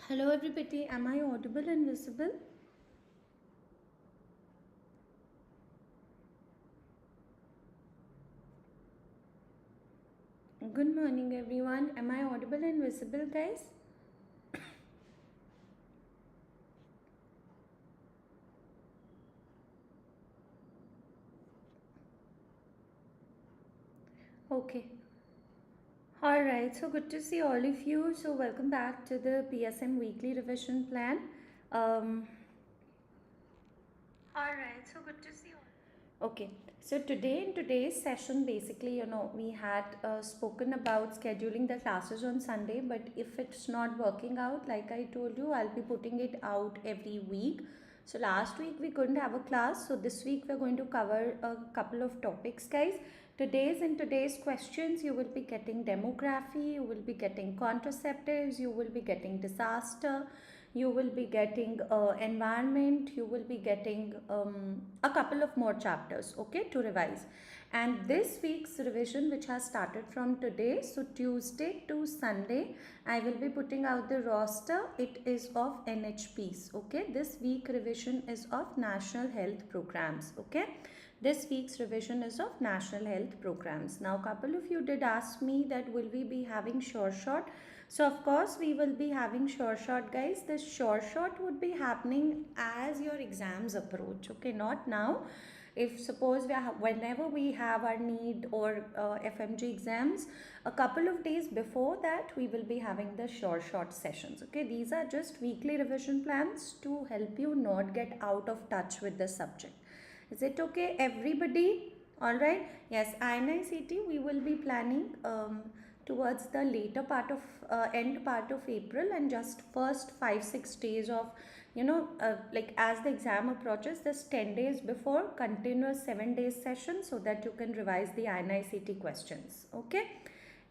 Hello everybody, am I audible and visible? Good morning everyone, am I audible and visible guys? Okay. Alright, so good to see all of you. So welcome back to the PSM weekly revision plan. Um, Alright, so good to see all. Okay, so today in today's session, basically, we had spoken about scheduling the classes on Sunday, but if it's not working out, like I told you, I'll be putting it out every week. So last week we couldn't have a class, so this week we're going to cover a couple of topics, guys. In today's questions, you will be getting demography, you will be getting contraceptives, you will be getting disaster, you will be getting environment, you will be getting a couple of more chapters, okay, to revise. And this week's revision, which has started from today, so Tuesday to Sunday, I will be putting out the roster. It is of NHPs, okay. This week revision is of national health programs, okay. This week's revision is of national health programs. Now couple of you did ask me that will we be having sure shot. So of course we will be having sure shot, guys. The sure shot would be happening as your exams approach, okay, not now. If suppose whenever we have our need or FMG exams, a couple of days before that we will be having the sure shot sessions, okay. These are just weekly revision plans to help you not get out of touch with the subject. Is it okay everybody? All right. Yes, Inicet we will be planning towards the later part of end part of April, and just first 5-6 days of like as the exam approaches, this 10 days before, continuous 7 days session, so that you can revise the Inicet questions, okay.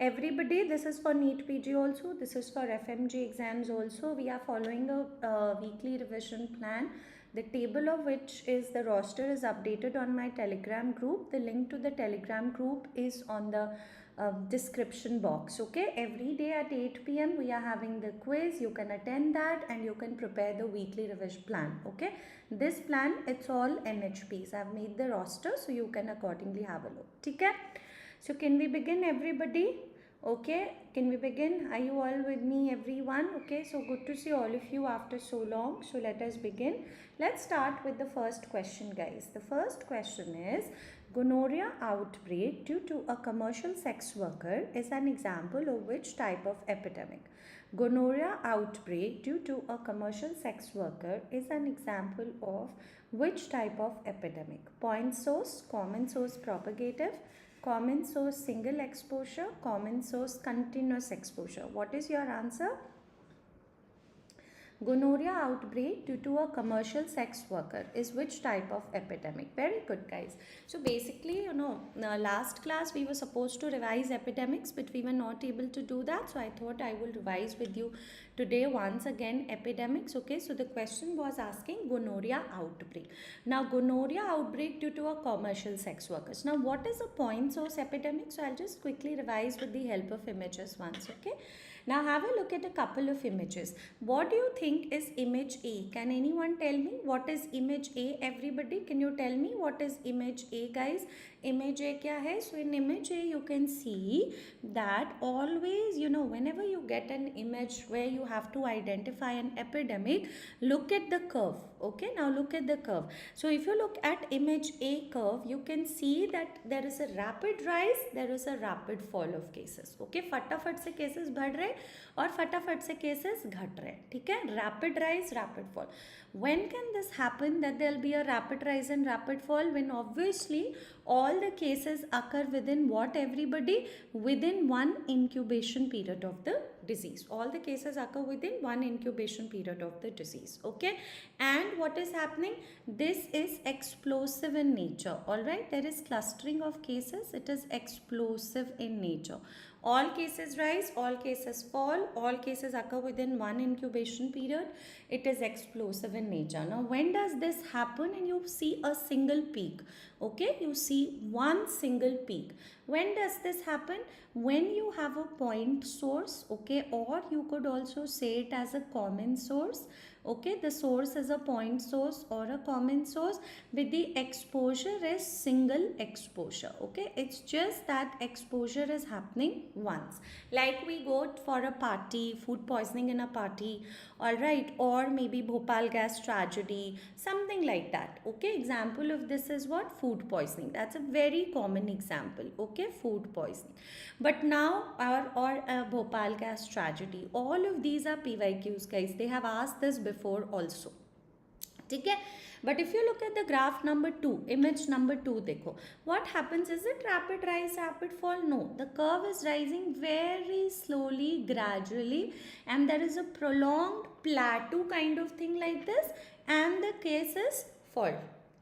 Everybody, this is for Neetpg also, this is for FMG exams also. We are following a weekly revision plan, the table of which is the roster is updated on my Telegram group. The link to the Telegram group is on the description box, okay. Every day at 8 p.m. we are having the quiz. You can attend that and you can prepare the weekly revision plan, okay. This plan, it's all NHPs. I've made the roster, so you can accordingly have a look, okay. So can we begin everybody? Okay, can we begin? Are you all with me everyone? Okay, so good to see all of you after so long. So let us begin. Let's start with the first question, guys. The first question is, gonorrhea outbreak due to a commercial sex worker is an example of which type of epidemic? Gonorrhea outbreak due to a commercial sex worker is an example of which type of epidemic? Point source, common source propagative, common source single exposure, common source continuous exposure. What is your answer? Gonorrhea outbreak due to a commercial sex worker is which type of epidemic? Very good, guys. So basically, last class we were supposed to revise epidemics, but we were not able to do that. So I thought I will revise with you today once again epidemics, okay. So the question was asking gonorrhea outbreak. Now gonorrhea outbreak due to a commercial sex workers. Now what is a point source epidemic? So I'll just quickly revise with the help of images once, okay. Now have a look at a couple of images. What do you think is image A? Can anyone tell me what is image A? Everybody, can you tell me what is image A, guys? Image A kya hai? So in image A you can see that always, whenever you get an image where you have to identify an epidemic, look at the curve, okay. Now look at the curve. So if you look at image A curve, you can see that there is a rapid rise, there is a rapid fall of cases, okay. फटाफट से cases बढ़ रहे और फटाफट से cases घट रहे, ठीक है. Rapid rise, rapid fall. When can this happen that there will be a rapid rise and rapid fall? When obviously all the cases occur within what, everybody? Within one incubation period of the disease. All the cases occur within one incubation period of the disease, okay. And what is happening? This is explosive in nature, alright. There is clustering of cases. It is explosive in nature. All cases rise, all cases fall, all cases occur within one incubation period. It is explosive in nature. Now when does this happen? And you see a single peak, okay. You see one single peak. When does this happen? When you have a point source, okay, or you could also say it as a common source. Okay, the source is a point source or a common source, with the exposure is single exposure. Okay, it's just that exposure is happening once, like we go for a party, food poisoning in a party, all right, or maybe Bhopal gas tragedy, something like that. Okay, example of this is what? Food poisoning. That's a very common example. Okay, food poisoning. But now or Bhopal gas tragedy, all of these are PYQs, guys. They have asked this before also. ठीक है, but if you look at the graph number 2, image number 2, देखो what happens. Is it rapid rise, rapid fall? No, the curve is rising very slowly, gradually, and there is a prolonged plateau kind of thing like this, and the case is fall.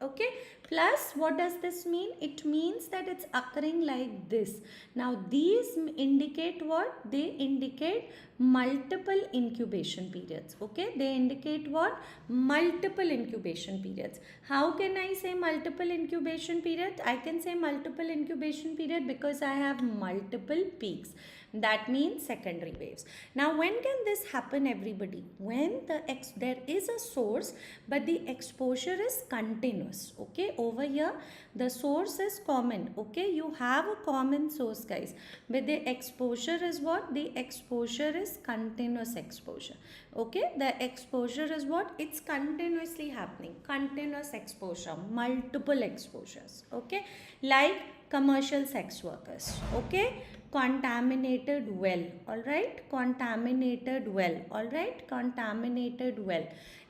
Okay, plus what does this mean? It means that it's occurring like this. Now these indicate what? They indicate multiple incubation periods. Okay, they indicate what? Multiple incubation periods. How can I say multiple incubation period? I can say multiple incubation period because I have multiple peaks. That means secondary waves. Now when can this happen, everybody? When there is a source but the exposure is continuous. Okay, over here the source is common. Okay, you have a common source, guys, but the exposure is what? The exposure is continuous exposure. Okay, the exposure is what? It's continuously happening. Continuous exposure, multiple exposures. Okay, like commercial sex workers. Okay, contaminated well, all right, contaminated well, all right, contaminated well,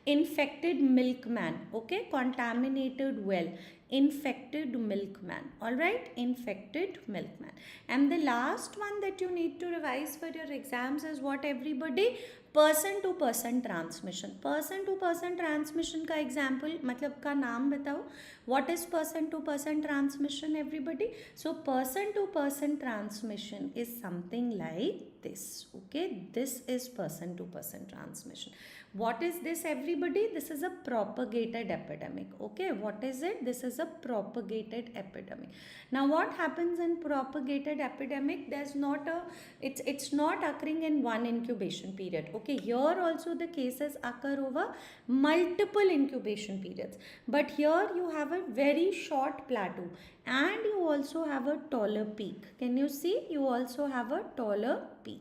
infected milkman. Okay, contaminated well, infected milkman, all right, infected milkman. And the last one that you need to revise for your exams is what, everybody? Person to person transmission. Person to person transmission का example मतलब का नाम बताओ. What is person to person transmission, everybody? So person to person transmission is something like this. Okay, this is person to person transmission. What is this, everybody? This is a propagated epidemic. Okay, what is it? This is a propagated epidemic. Now what happens in propagated epidemic? There's not a, it's not occurring in one incubation period. Okay, here also the cases occur over multiple incubation periods, but here you have a very short plateau and you also have a taller peak. Can you see? You also have a taller peak.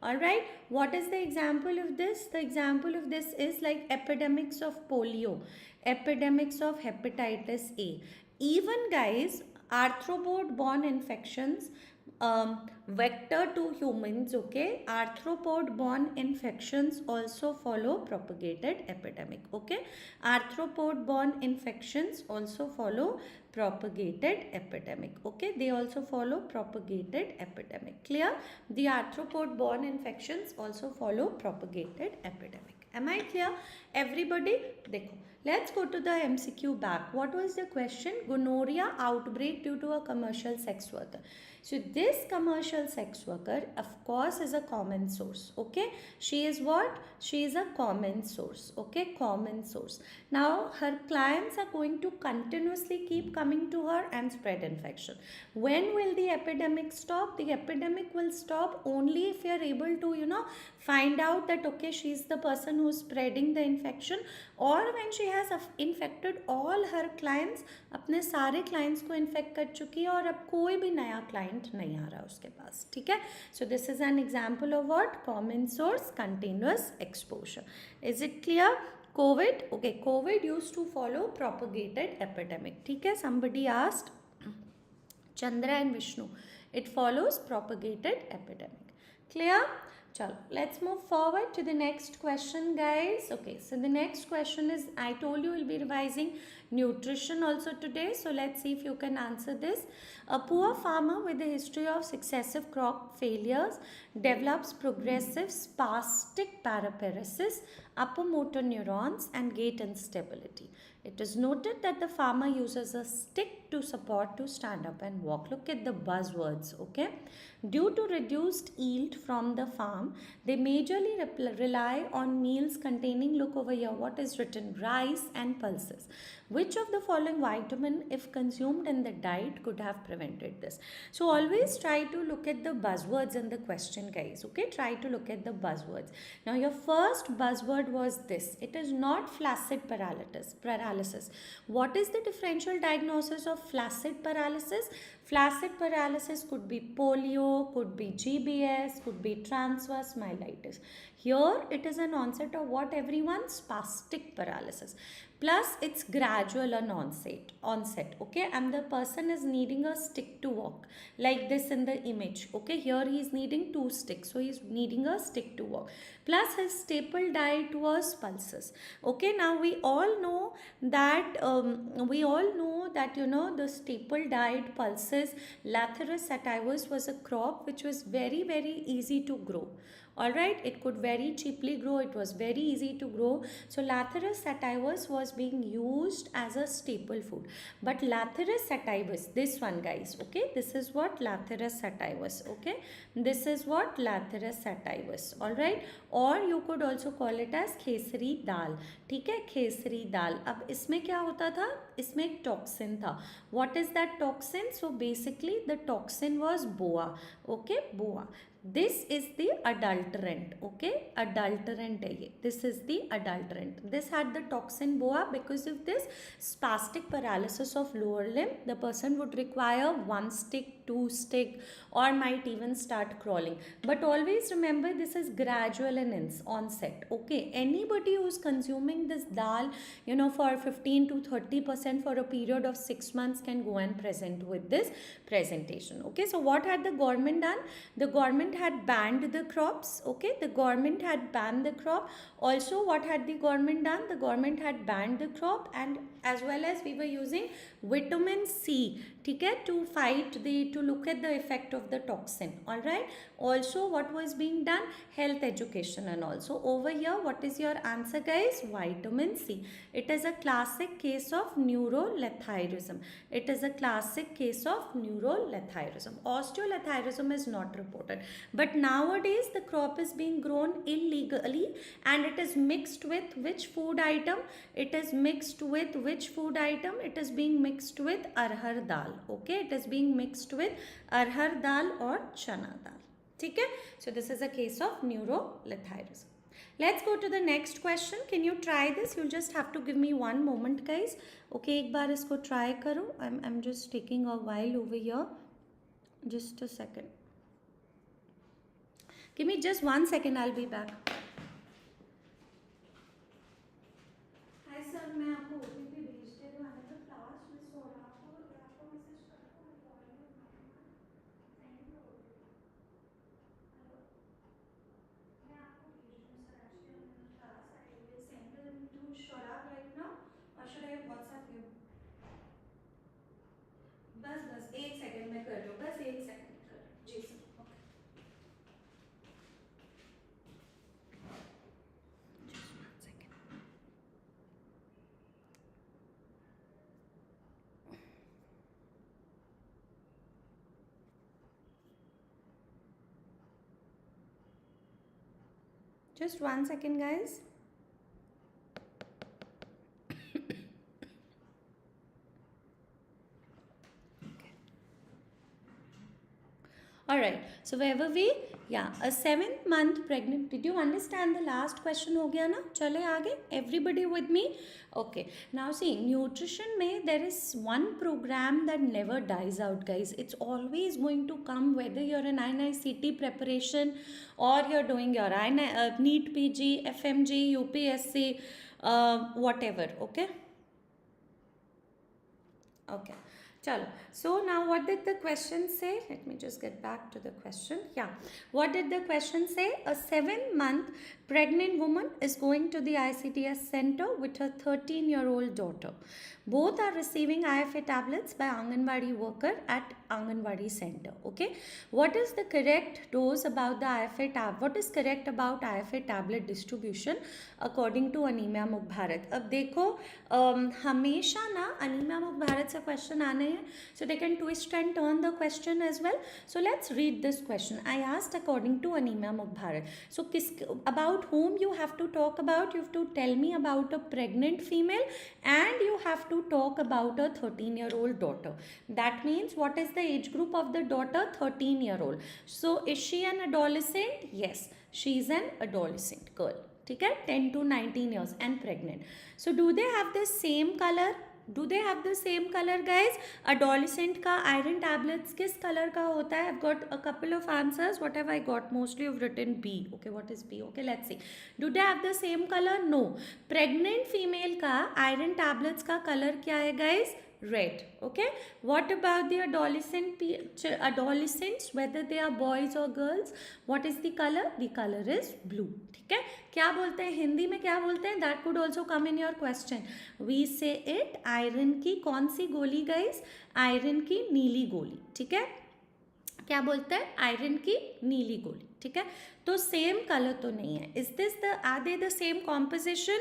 All right, what is the example of this? The example of this is like epidemics of polio, epidemics of hepatitis A, even, guys, arthropod borne infections, vector to humans. Okay, arthropod borne infections also follow propagated epidemic. Okay, arthropod borne infections also follow propagated epidemic. Okay, they also follow propagated epidemic. Clear? The arthropod borne infections also follow propagated epidemic. Am I clear, everybody? Dekho, let's go to the MCQ back. What was the question? Gonorrhea outbreak due to a commercial sex worker. So this commercial sex worker, of course, is a common source. Okay, she is what? She is a common source. Okay, common source. Now her clients are going to continuously keep coming to her and spread infection. When will the epidemic stop? The epidemic will stop only if you are able to, find out that okay, she is the person who is spreading the infection, or when she has infected all her clients, अपने सारे clients को infect कर चुकी है और अब कोई भी नया client नहीं आ रहा उसके पास. ठीक है? So this is an example of what? Common source, continuous exposure. Is it clear? COVID. Okay, COVID used to follow propagated epidemic. ठीक है? Somebody asked, Chandra and Vishnu. It follows propagated epidemic. Clear? Chalo, let's move forward to the next question, guys. Okay, so the next question is, I told you we'll be revising nutrition also today. So let's see if you can answer this. A poor farmer with a history of successive crop failures develops progressive spastic paraparesis, upper motor neurons, and gait instability. It is noted that the farmer uses a stick to support to stand up and walk. Look at the buzzwords, okay? Due to reduced yield from the farm, come. They majorly rely on meals containing, look over here, what is written, rice and pulses. Which of the following vitamin, if consumed in the diet, could have prevented this? So always try to look at the buzzwords in the question, guys. Okay, try to look at the buzzwords. Now your first buzzword was this. It is not flaccid paralysis. What is the differential diagnosis of flaccid paralysis? Flaccid paralysis could be polio, could be GBS, could be transverse myelitis. Here it is an onset of what, everyone? Spastic paralysis. Plus it's gradual on onset, okay, and the person is needing a stick to walk, like this in the image, okay. Here he is needing 2 sticks, so he is needing a stick to walk. Plus his staple diet was pulses, okay. Now we all know that the staple diet pulses. Lathyrus sativus was a crop which was very, very easy to grow. All right, it could very cheaply grow, it was very easy to grow. So Lathyrus sativus was being used as a staple food. But Lathyrus sativus, this one, guys, okay, this is what Lathyrus sativus, okay, this is what Lathyrus sativus, all right. Or you could also call it as खेसरी दाल, ठीक है, खेसरी दाल. अब इसमें क्या होता था, इसमें एक toxin था. What is that toxin? So basically the toxin was boa, okay, boa. This is the adulterant, okay, adulterant hai ye. This is the adulterant. This had the toxin boa. Because of this spastic paralysis of lower limb, the person would require 1 stick, 2 stick, or might even start crawling. But always remember, this is gradual in onset, okay. Anybody who's consuming this dal, for 15 to 30% for a period of 6 months can go and present with this presentation, okay. So what had the government done? The government had banned the crops, okay. The government had banned the crop. Also, what had the government done? The government had banned the crop, and as well as we were using vitamin C, okay, to look at the effect of the toxin, all right. Also, what was being done? Health education. And also over here, what is your answer, guys? Vitamin C. It is a classic case of neurolethyrism. It is a classic case of neurolethyrism. Osteolethyrism is not reported. But nowadays the crop is being grown illegally, and it is mixed with which food item? It is mixed with which food item? It is being mixed with arhar dal, okay. It is being mixed with arhar dal or chana dal. Okay? So this is a case of neurolethyrism. Let's go to the next question. Can you try this? You'll just have to give me 1 moment, guys. Okay, एक बार इसको try करो. I'm just taking a while over here. Just a second. Give me just 1 second. I'll be back. Hi sir, मैं आपको OTP भेज दे रहा हूँ. Another class में सो रहा हूँ. आपको मैसेज कर रहा हूँ. बस 1 सेकंड में कर रही हूँ. बस 1 सेकंड में कर रही हूँ. जी sir. Just 1 second, guys. Alright, so where were we? Yeah, a 7th month pregnant. Did you understand the last question? हो गया ना? चले आगे? Everybody with me? Okay. Now see, nutrition में there is one program that never dies out, guys. It's always going to come, whether you're in Inicet preparation or you're doing your Neetpg, Fmge, UPSC, whatever. Okay. Okay. Chalo. So now what did the question say? Let me just get back to the question. Yeah. What did the question say? A 7-month pregnant woman is going to the ICDS center with her 13-year-old daughter. Both are receiving IFA tablets by Anganwadi worker at Anganwadi center. Okay, what is the correct dose about the IFA tab? What is correct about IFA tablet distribution according to Anemia Mukt Bharat? अब देखो हमेशा ना Anemia Mukt Bharat से question आने हैं, so they can twist and turn the question as well. So let's read this question. I asked according to Anemia Mukt Bharat. So about whom you have to talk about? You have to tell me about a pregnant female and you have to talk about a 13-year-old daughter. That means what is the age group of the daughter? 13-year-old. So is she an adolescent? Yes, she is an adolescent girl. ठीक है, 10 to 19 years and pregnant. So do they have the same color? Do they have the same color, guys? Adolescent का iron tablets किस color का होता है? I've got a couple of answers. What have I got? Mostly you've written B. Okay, what is B? Okay, let's see. Do they have the same color? No. Pregnant female का iron tablets का color क्या है, guys? Red. Okay, what about the adolescents, whether they are boys or girls? What is the color? The color is blue. ठीक है, क्या बोलते हैं हिंदी में, क्या बोलते हैं? That could also come in your question. We say it iron की कौन सी गोली, guys? Iron की नीली गोली. ठीक है, क्या बोलते हैं? आयरन की नीली गोली. ठीक है, तो सेम कलर तो नहीं है. Is this the, are they the same composition?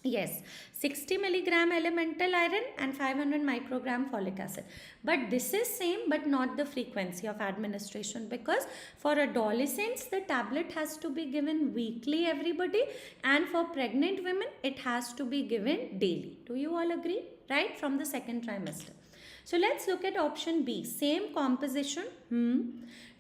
Yes, 60 milligram elemental iron and 500 microgram folic acid. But this is same but not the frequency of administration, because for adolescents the tablet has to be given weekly, everybody, and for pregnant women it has to be given daily. Do you all agree? Right, from the second trimester. So let's look at option B. Same composition,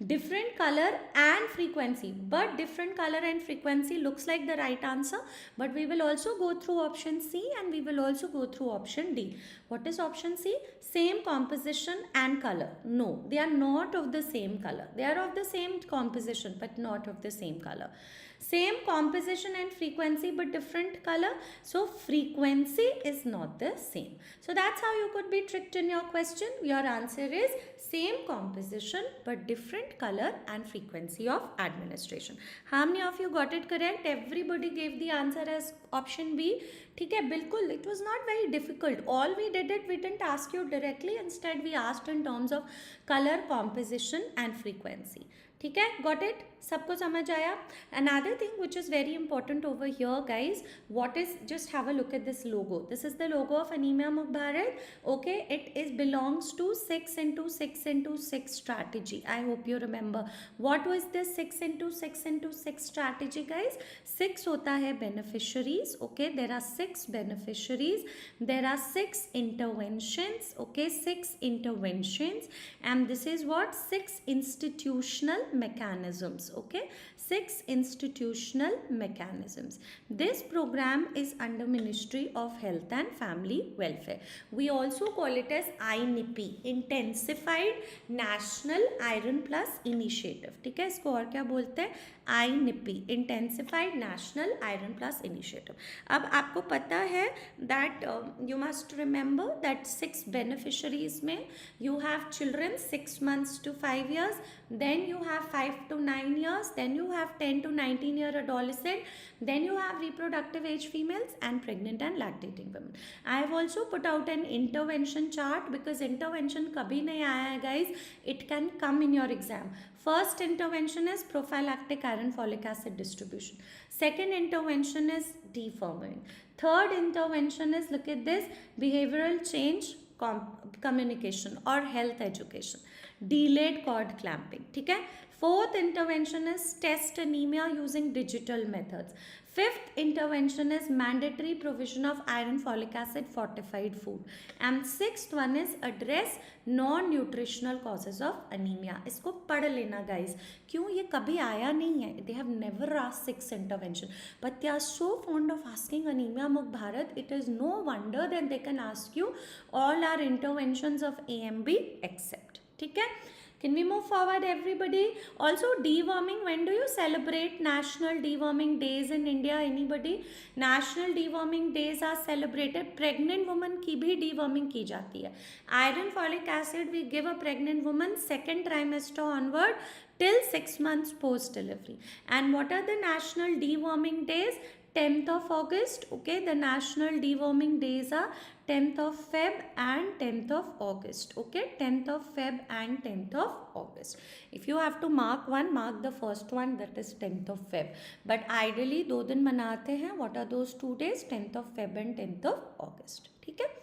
different color and frequency, but different color and frequency looks like the right answer. But we will also go through option C and we will also go through option D. What is option C? Same composition and color. No, they are not of the same color. They are of the same composition but not of the same color. Same composition and frequency but different color. So frequency is not the same. So that's how you could be tricked in your question. Your answer is same composition but different color and frequency of administration. How many of you got it correct? Everybody gave the answer as option B. ठीक है, बिल्कुल. It was not very difficult. All we did it, we didn't ask you directly. Instead we asked in terms of color, composition and frequency. ठीक है, got it? सबको समझ आया? Another thing which is very important over here, guys, what is, just have a look at this logo. This is the logo of Anemia Mukt Bharat. Okay, it is belongs to 6 into 6 into 6 strategy. I hope you remember. What was this 6 into 6 into 6 strategy, guys? 6 होता है beneficiaries. Okay, there are 6 beneficiaries. There are 6 interventions. Okay, 6 interventions, and this is what? 6 institutional mechanisms. Okay, 6 institutional mechanisms. This program is under Ministry of Health and Family Welfare. We also call it as INIP, Intensified National Iron Plus Initiative. ठीक है, इसको और क्या बोलते हैं? INIP, Intensified National Iron Plus Initiative. अब आपको पता है that you must remember that 6 beneficiaries में you have children 6 months to 5 years, then you have 5 to 9 years, then you have 10 to 19-year adolescent, then you have reproductive age females and pregnant and lactating women. I have also put out an intervention chart because intervention कभी नहीं आया है, guys. It can come in your exam. First intervention is prophylactic iron folic acid distribution. Second intervention is deforming. Third intervention is, look at this, behavioral change communication or health education. Delayed cord clamping. ठीक है. Fourth intervention is test anemia using digital methods. Fifth intervention is mandatory provision of iron folic acid fortified food. And sixth one is address non-nutritional causes of anemia. इसको पढ़ लेना guys. क्यों? ये कभी आया नहीं है. They have never asked 6 intervention. But they are so fond of asking Anemia Mukt Bharat. It is no wonder that they can ask you all our interventions of AMB except. ठीक है? Can we move forward, everybody? Also, deworming. When do you celebrate National Deworming Days in India? Anybody? National Deworming Days are celebrated. Pregnant woman की भी deworming की जाती है. Iron folic acid we give a pregnant woman second trimester onward till 6 months post delivery. And what are the National Deworming Days? 10th of August. Okay, the national deworming days are 10th of Feb and 10th of August. Okay, 10th of Feb and 10th of August. If you have to mark one, mark the first one, that is 10th of Feb. But ideally 2 दिन मनाते हैं. What are those 2 days? 10th of Feb and 10th of August. ठीक है.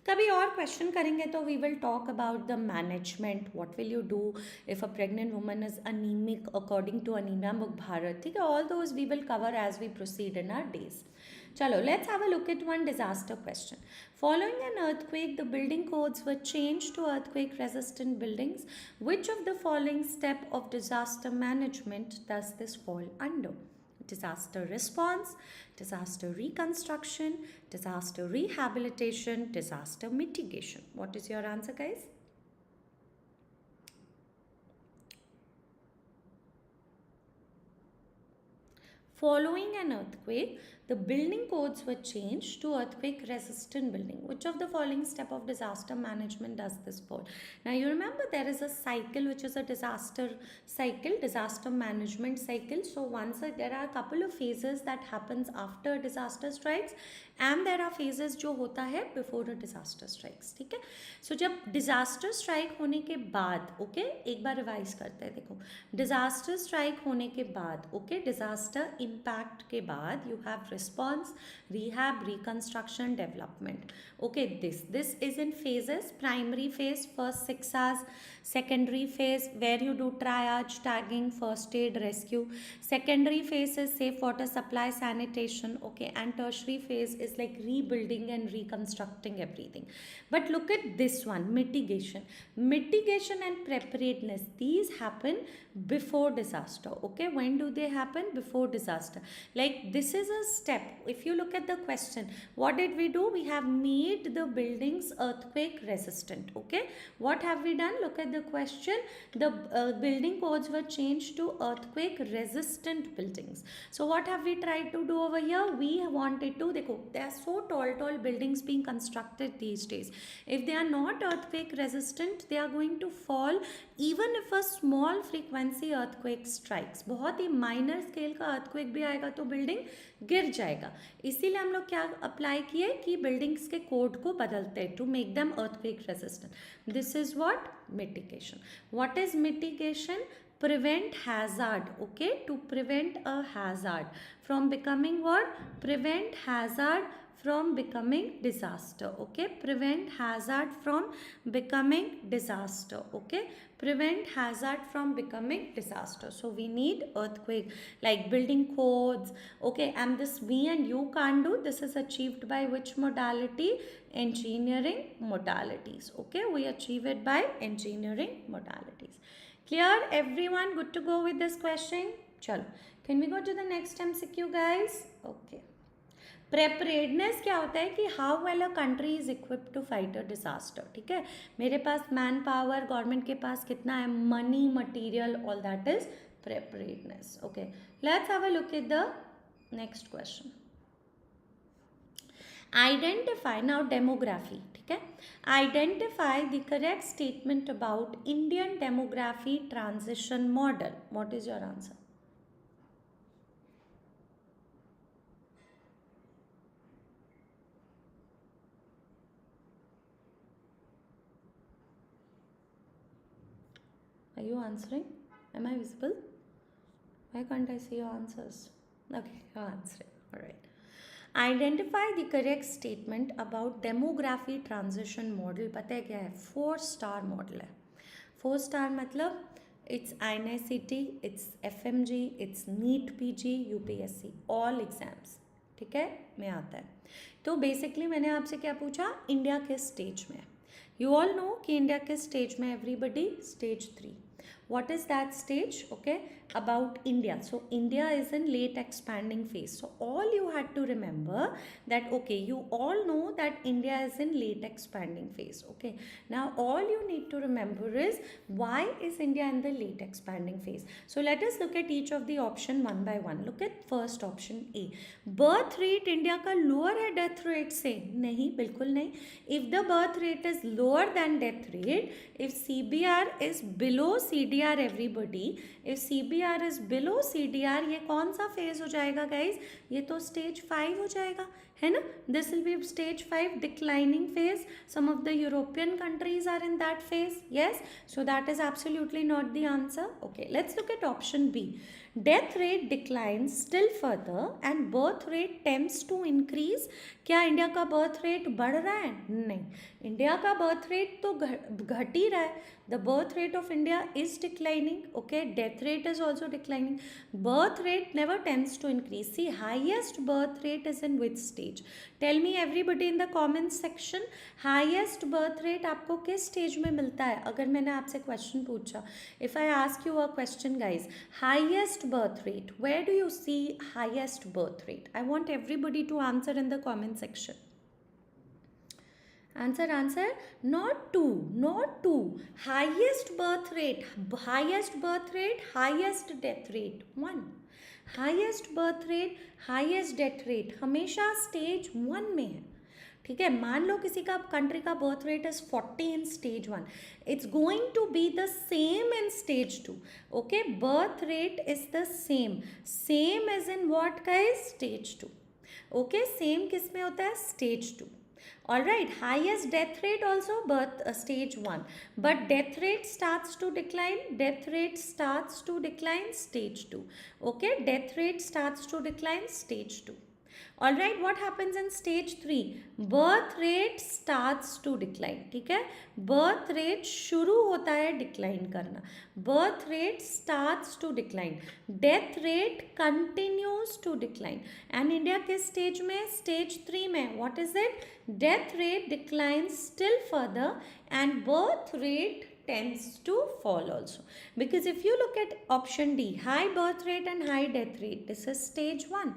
कभी और question करेंगे तो we will talk about the management. What will you do if a pregnant woman is anaemic according to anaemia Mukt Bharat. ठीक है, all those we will cover as we proceed in our days. चलो, let's have a look at one disaster question. Following an earthquake, the building codes were changed to earthquake resistant buildings. Which of the following step of disaster management does this fall under? Disaster response, disaster reconstruction, disaster rehabilitation, disaster mitigation. What is your answer, guys? Following an earthquake, the building codes were changed to earthquake resistant building. Which of the following step of disaster management does this fall? Now you remember there is a cycle which is a disaster cycle, disaster management cycle. So once there are a couple of phases that happens after disaster strikes and there are phases जो होता है before a disaster strikes. ठीक है. So जब disaster strike होने के बाद, okay, एक बार रिवाइज करते हैं. देखो, disaster strike होने के बाद, okay, disaster impact के बाद you have response, rehab, reconstruction, development. Okay, this is in phases. Primary phase, first 6 hours. Secondary phase where you do triage, tagging, first aid, rescue. Secondary phase is safe water supply, sanitation. Okay, and tertiary phase is like rebuilding and reconstructing everything. But look at this one, mitigation. Mitigation and preparedness, these happen before disaster. Okay, when do they happen? Before disaster. Like this is a step. If you look at the question, what did we do? We have made the buildings earthquake resistant. Okay, what have we done? Look at the question. The building codes were changed to earthquake resistant buildings. So what have we tried to do over here? We wanted to, देखो, there are so tall buildings being constructed these days. If they are not earthquake resistant, they are going to fall even if a small frequency earthquake strikes. बहुत ही minor scale का earthquake भी आएगा तो building गिर जाएगा. इसीलिए हम लोग क्या अप्लाई किए कि buildings के कोड को बदलते हैं to make them earthquake resistant. This is what? Mitigation. What is mitigation? Prevent hazard. Okay, to prevent a hazard from becoming what? Prevent hazard from becoming disaster. Okay, prevent hazard from becoming disaster. Okay, prevent hazard from becoming disaster. So we need earthquake like building codes. Okay, and this we and you can't do. This is achieved by which modality? Engineering modalities. Okay, we achieve it by engineering modalities. Clear, everyone? Good to go with this question? Chalo, can we go to the next MCQ, guys? Okay. Preparedness क्या होता है कि how well a country is equipped to fight a disaster. ठीक है, मेरे पास man power, government के पास कितना है, money, material, all that is preparedness. Okay, let's have a look at the next question. Identify now demography. ठीक है, identify the correct statement about Indian demography transition model. What is your answer? Are you answering? Am I visible? Why can't I see your answers? Okay, you're answering. All right. Identify the correct statement about demography transition model. पता है क्या है? 4-star model है. 4-star मतलब it's Inicet, it's Fmge, it's Neetpg, UPSC, all exams. ठीक है, में आता है. तो बेसिकली मैंने आपसे क्या पूछा? इंडिया किस स्टेज में है? You all know कि इंडिया किस स्टेज में? Everybody stage 3. What is that stage? Okay, about India. So India is in late expanding phase. So all you had to remember that, okay, you all know that India is in late expanding phase. Okay, now all you need to remember is why is India in the late expanding phase. So let us look at each of the option one by one. Look at first option A. Birth rate India का lower है death rate से? नहीं, बिल्कुल नहीं. If the birth rate is lower than death rate, if CBR is below CD CBR everybody. If CBR is below CDR, ये कौन सा phase हो जाएगा guys? ये तो stage 5 हो जाएगा, है ना? This will be stage 5 declining phase. Some of the European countries are in that phase. Yes, so that is absolutely not the answer. Okay, let's look at option B. Death rate declines still further and birth rate tends to increase. क्या India का birth rate बढ़ रहा है? नहीं, India का birth rate तो घट ही रहा है. The birth rate of India is declining. Okay, death rate is also declining. Birth rate never tends to increase. See, highest birth rate is in which stage? Tell me everybody in the comments section. Highest birth rate आपको किस stage में मिलता है? अगर मैंने आपसे question पूछा, if I ask you a question guys, highest birth rate, where do you see highest birth rate? I want everybody to answer in the comment section. Answer. Not two. Highest birth rate, highest death rate. 1. Highest birth rate, highest death rate हमेशा stage 1 में है. ठीक है, मान लो किसी का country का birth rate is 40 in stage 1, it's going to be the same in stage 2. Okay, birth rate is the same is in what guys? Stage 2. Okay, same किस में होता है? Stage 2. All right, highest death rate also birth stage 1, but death rate starts to decline. Stage 2. Okay, death rate starts to decline stage 2. All right, what happens in stage 3? Birth rate starts to decline. ठीक है, birth rate शुरू होता है decline करना. Birth rate starts to decline. Death rate continues to decline. And India किस stage में? Stage 3 में. What is it? Death rate declines still further and birth rate tends to fall also. Because if you look at option D, high birth rate and high death rate, this is stage 1.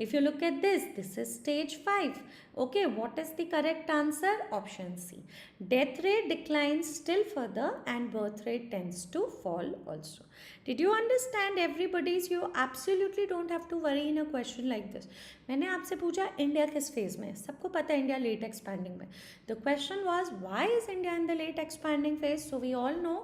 If you look at this is stage 5. Okay, what is the correct answer? Option C. Death rate declines still further and birth rate tends to fall also. Did you understand everybody's? You absolutely don't have to worry in a question like this. मैंने आपसे पूछा India किस phase में है, सबको पता है India late expanding में. The question was why is India in the late expanding phase? So we all know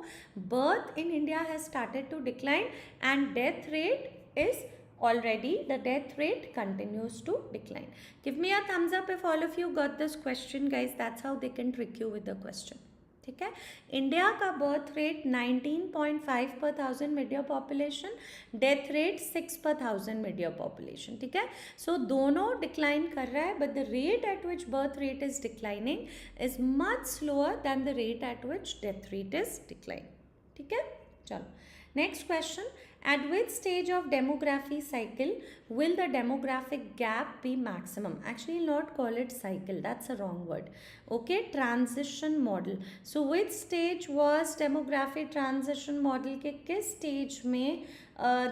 birth in India has started to decline and death rate is already, the death rate continues to decline. Give me a thumbs up if all of you got this question guys. That's how they can trick you with the question. ठीक है, India का birth rate 19.5 per thousand mid year population, death rate 6 per thousand mid year population. ठीक है, सो दोनों decline कर रहा है, but the rate at which birth rate is declining is much slower then the rate at which death rate is decline. ठीक है, चलो next question. At which stage of demography cycle will the demographic gap be maximum? Actually, not call it cycle. That's a wrong word. Okay, transition model. So, which stage was demography transition model? के किस stage में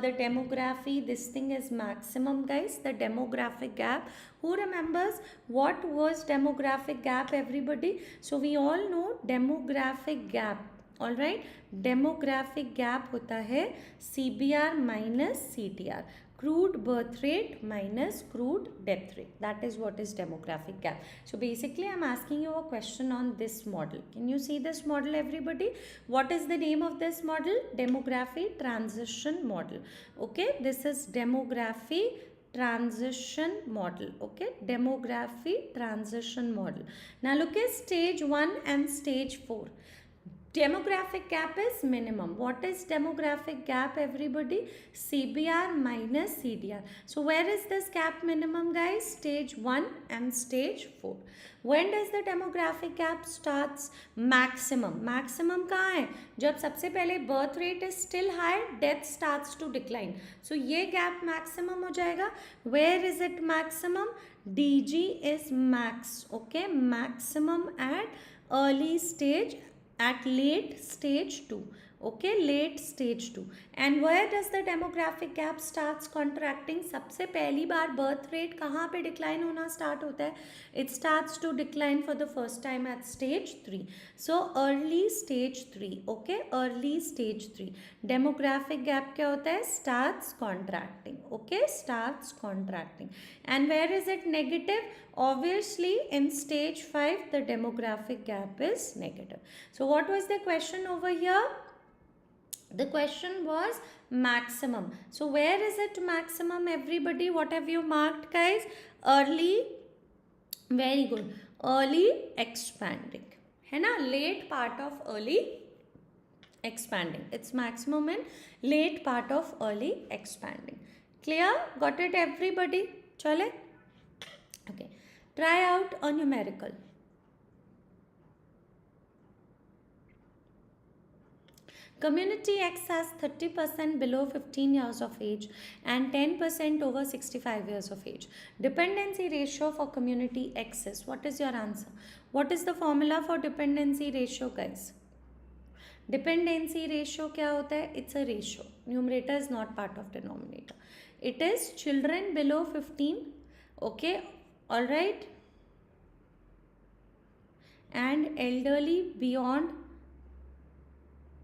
the demography this thing is maximum, guys? The demographic gap. Who remembers what was demographic gap? Everybody. So, we all know demographic gap. All right, demographic gap होता है CBR minus CTR, crude birth rate minus crude death rate. That is what is demographic gap. So basically I am asking you a question on this model. Can you see this model everybody? What is the name of this model? Demography transition model. Okay, this is demography transition model. Okay, demography transition model. Now look at stage 1 and stage 4. Demographic gap is minimum. What is demographic gap everybody? CBR minus CDR. So where is this gap minimum guys? Stage 1 and stage 4. When does the demographic gap starts? Maximum. Maximum कहाँ है? जब सबसे पहले birth rate is still high, death starts to decline. So ये gap maximum हो जाएगा. Where is it maximum? DG is max. Okay, maximum at early stage, at late stage 2. Okay, late stage 2. And where does the demographic gap starts contracting? सबसे पहली बार birth rate कहाँ पे decline होना start होता है? It starts to decline for the first time at stage 3. So early stage 3. Okay, early stage 3. Demographic gap क्या होता है? Starts contracting. Okay, starts contracting. And where is it negative? Obviously in stage 5 the demographic gap is negative. So what was the question over here? The question was maximum. So where is it maximum, everybody? What have you marked, guys? Early, very good. Early expanding. है ना? Late part of early expanding. It's maximum in late part of early expanding. Clear? Got it, everybody? Chale? Okay. Try out a numerical. Community X has 30% below 15 years of age and 10% over 65 years of age. Dependency ratio for community X is, what is your answer? What is the formula for dependency ratio, guys? Dependency ratio क्या होता है? It's a ratio. Numerator is not part of denominator. It is children below 15. Okay, all right. And elderly beyond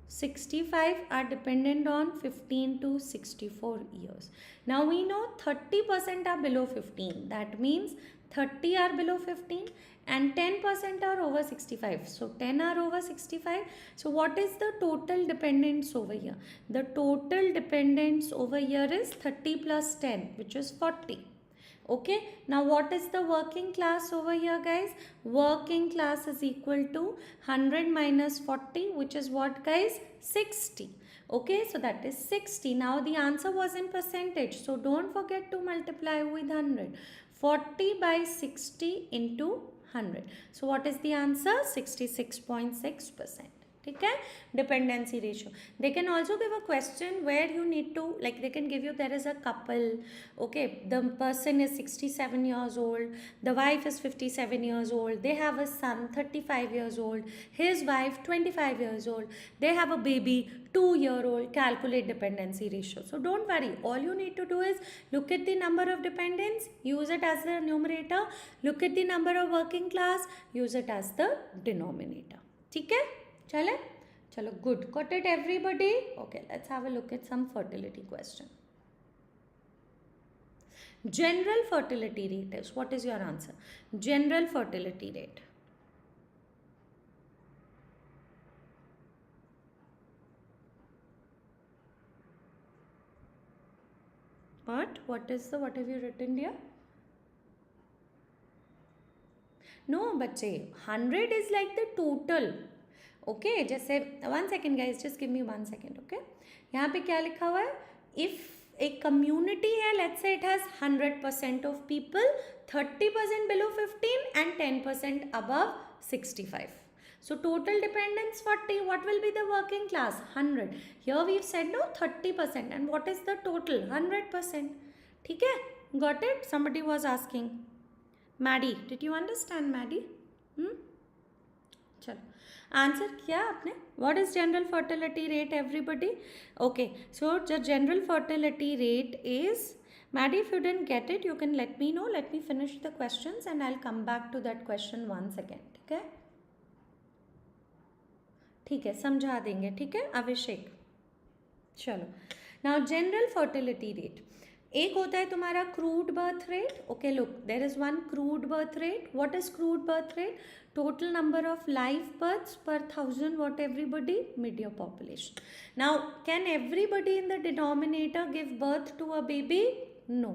65 are dependent on 15 to 64 years. Now we know 30% are below 15. That means 30 are below 15 and 10% are over 65. So 10 are over 65. So what is the total dependence over here? The total dependence over here is 30 plus 10, which is 40. Okay, now what is the working class over here, guys? Working class is equal to 100 minus 40, which is what, guys? 60. Okay, so that is 60. Now the answer was in percentage, so don't forget to multiply with 100. 40 by 60 into 100. So what is the answer? 66.6%. Okay, dependency ratio. They can also give a question where you need to, like, they can give you, there is a couple, okay, the person is 67 years old, the wife is 57 years old, they have a son 35 years old, his wife 25 years old, they have a baby 2-year-old, calculate dependency ratio. So don't worry, all you need to do is look at the number of dependents, use it as the numerator, look at the number of working class, use it as the denominator. Okay? Chale? Chalo, good. Got it, everybody? Okay, let's have a look at some fertility question. General fertility rate is, what is your answer? General fertility rate. What have you written here? No, bache, 100 is like the total. Okay जैसे 1 second guys, just give me 1 second. Okay, यहाँ पे क्या लिखा हुआ है? If एक community है, let's say it has 100% of people, 30% below 15 and 10% above 65. So total dependence 40. What will be the working class? 100. Here we've said no 30%, and what is the total? 100%. ठीक है? Got it? Somebody was asking. Maddie, did you understand, Maddie? चलो, answer किया आपने? What is general fertility rate, everybody? Okay, so the general fertility rate is, Maddie, if you didn't get it, you can let me know. Let me finish the questions and I'll come back to that question once again. ठीक है? ठीक है, समझा देंगे. ठीक है, अभिषेक? चलो, now general fertility rate. एक होता है तुम्हारा crude birth rate. Okay, look, there is one crude birth rate. What is crude birth rate? Total number of live births per 1,000 what, everybody? Mid-year population. Now, can everybody in the denominator give birth to a baby? No.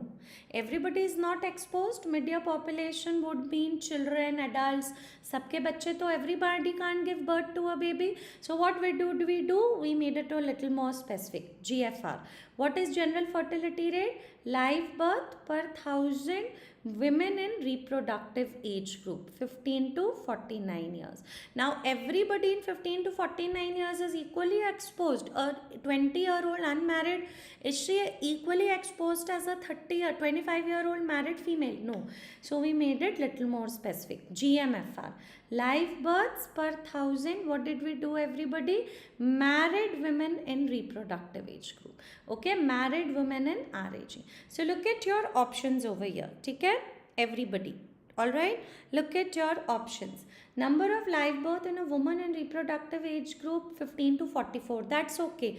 Everybody is not exposed. Mid-year population would mean children, adults. सबके बच्चे तो everybody can't give birth to a baby. So what we do? We made it a little more specific. GFR. What is general fertility rate? Live birth per 1,000 women in reproductive age group 15 to 49 years. Now everybody in 15 to 49 years is equally exposed. A 20-year-old unmarried, is she equally exposed as a 30 or 25-year-old married female? No. So we made it little more specific. GMFR, live births per 1,000. What did we do, everybody? Married women in reproductive age group. Okay, married women in RAG. So look at your options over here. ठीक है, everybody? All right, look at your options. Number of live birth in a woman in reproductive age group 15 to 44. That's okay.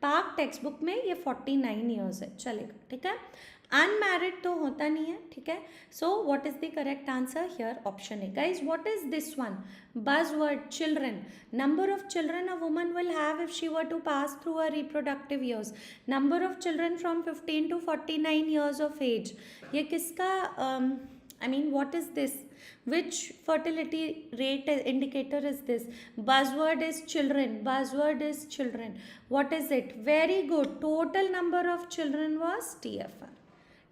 पाक text book में ये 49 years है, चलेगा, ठीक है। Unmarried तो होता नहीं है, ठीक है। So what is the correct answer here? Option A. Guys what is this one? buzzword children. Number of children a woman will have if she were to pass through her reproductive years. Number of children from 15 to 49 years of age. ये किसका what is this? Which fertility rate indicator is this? Buzzword is children. Buzzword is children. What is it? Very good. Total number of children was TFR.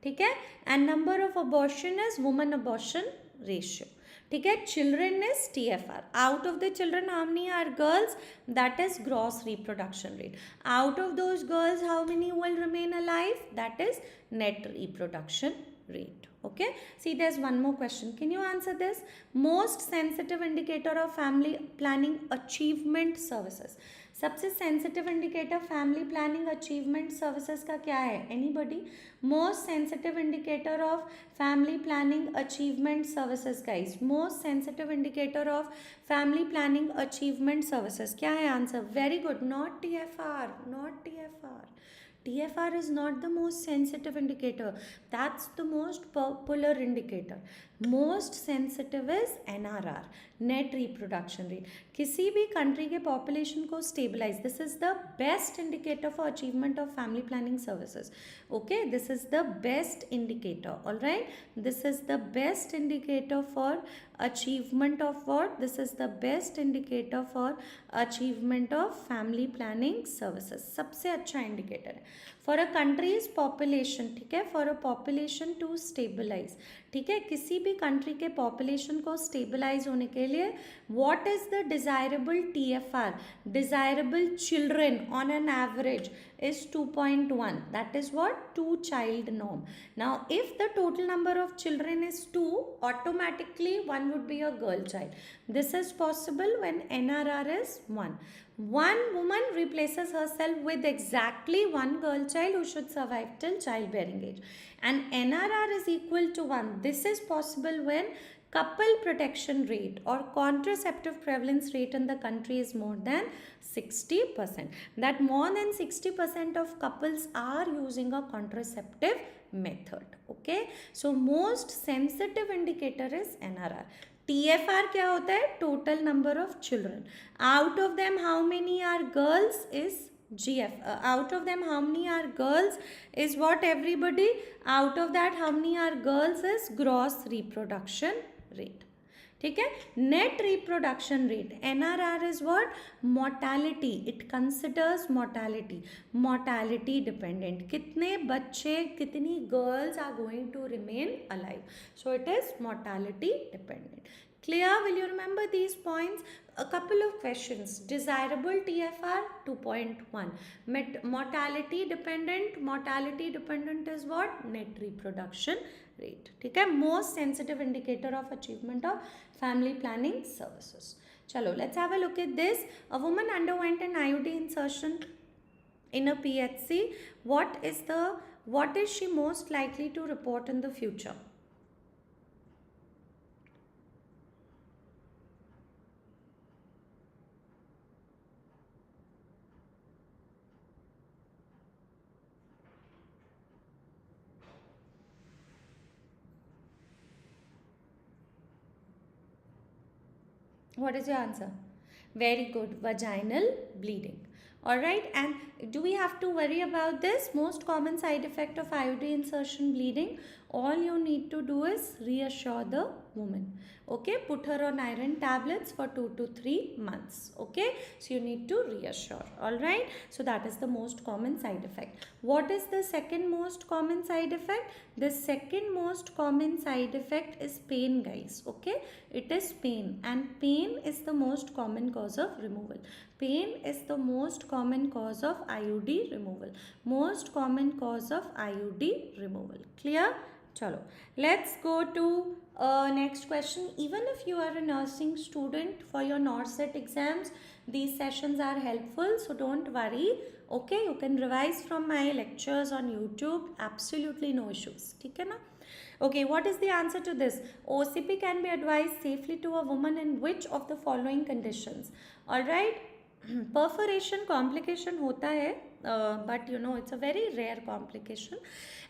ठीक है. And number of abortion is woman abortion ratio. ठीक है. Children is TFR. Out of the children, how many are girls? That is gross reproduction rate. Out of those girls, how many will remain alive? That is net reproduction rate. Okay. See, there's one more question. Can you answer this? Most sensitive indicator of family planning achievement services. सबसे sensitive indicator family planning achievement services का क्या है? Anybody? Most sensitive indicator of family planning achievement services guys. Most sensitive indicator of family planning achievement services क्या है answer? Very good. Not TFR. Not TFR. TFR is not the most sensitive indicator. That's the most popular indicator. Most sensitive is NRR, net reproduction rate. किसी भी country के population को stabilize. This is the best indicator for achievement of family planning services. Okay, this is the best indicator. All right, this is the best indicator for achievement of what? This is the best indicator for achievement of family planning services. सबसे अच्छा indicator है for a country's population. ठीक है, for a population to stabilize. ठीक है, किसी भी country के population को stabilize होने के लिए what is the desirable TFR? Desirable children on an average is 2.1. That is what? 2 child norm. Now if the total number of children is 2, automatically one would be a girl child. This is possible when NRR is 1. One woman replaces herself with exactly one girl child who should survive till childbearing age, and NRR is equal to 1. This is possible when couple protection rate or contraceptive prevalence rate in the country is more than 60%. That more than 60% of couples are using a contraceptive method. Okay, so most sensitive indicator is NRR. TFR क्या होता है? Total number of children. Out of them, how many are girls is GF. Out of them, how many are girls is what, everybody? Out of that, how many are girls is gross reproduction rate. ठीक है. Net reproduction rate, NRR is what? Mortality. It considers mortality. Mortality dependent. कितने बच्चे, कितनी girls are going to remain alive. So it is mortality dependent. Clear? Will you remember these points? A couple of questions. Desirable TFR 2.1. Mortality dependent. Mortality dependent is what? Net reproduction rate. ठीक है. Most sensitive indicator of achievement of family planning services. Chalo, let's have a look at this. A woman underwent an IUD insertion in a PHC. What is she most likely to report in the future? What is your answer? Very good. Vaginal bleeding. Alright, and do we have to worry about this? Most common side effect of IUD insertion, bleeding. All you need to do is reassure the woman. Okay, put her on iron tablets for 2 to 3 months. Okay, so you need to reassure. Alright, so that is the most common side effect. What is the second most common side effect? The second most common side effect is pain, guys. Okay, it is pain, and pain is the most common cause of removal. Pain is the most common cause of IUD removal. Most common cause of IUD removal. Clear? Chalo. Let's go to next question. Even if you are a nursing student, for your NORCET exams, these sessions are helpful, so don't worry. Okay, you can revise from my lectures on YouTube. Absolutely no issues. ठीक है ना? Okay, what is the answer to this? OCP can be advised safely to a woman in which of the following conditions? Alright, perforation complication होता है but you know, it's a very rare complication,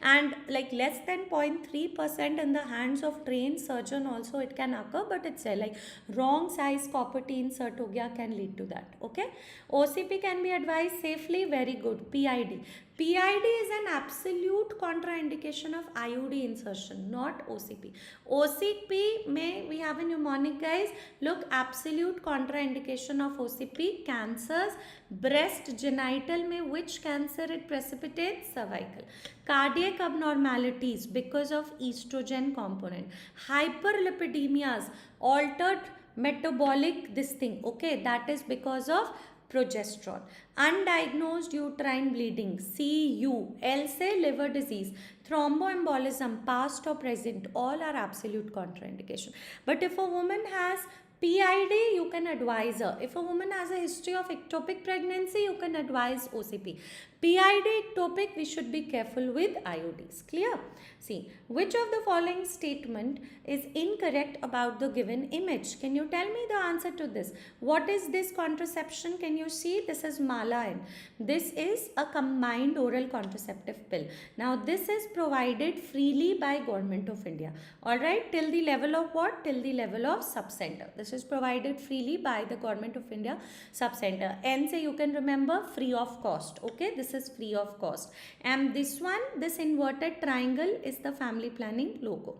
and like less than 0.3% in the hands of trained surgeon also it can occur, but it's like wrong size copper T insert ho gaya can lead to that. Okay, OCP can be advised safely, very good. PID is an absolute contraindication of IUD insertion, not OCP. OCP may we have a mnemonic, guys. Look, absolute contraindication of OCP: cancers, breast, genital में which cancer it precipitates? Cervical. Cardiac abnormalities because of estrogen component. Hyperlipidemias, altered metabolic this thing, okay, that is because of progesterone. Undiagnosed uterine bleeding, CU, L say liver disease, thromboembolism, past or present, all are absolute contraindication. But if a woman has PID, you can advise her. If a woman has a history of ectopic pregnancy, you can advise OCP. PID, ectopic, we should be careful with IUDs. Clear? See, which of the following statement is incorrect about the given image? Can you tell me the answer to this? What is this contraception? Can you see? This is Malayan. This is a combined oral contraceptive pill. Now, this is provided freely by Government of India. Alright, till the level of what? Till the level of sub-center. This is provided freely by the Government of India sub-center. N say you can remember, free of cost. Okay, this is free of cost. And this one, this inverted triangle is the family planning logo.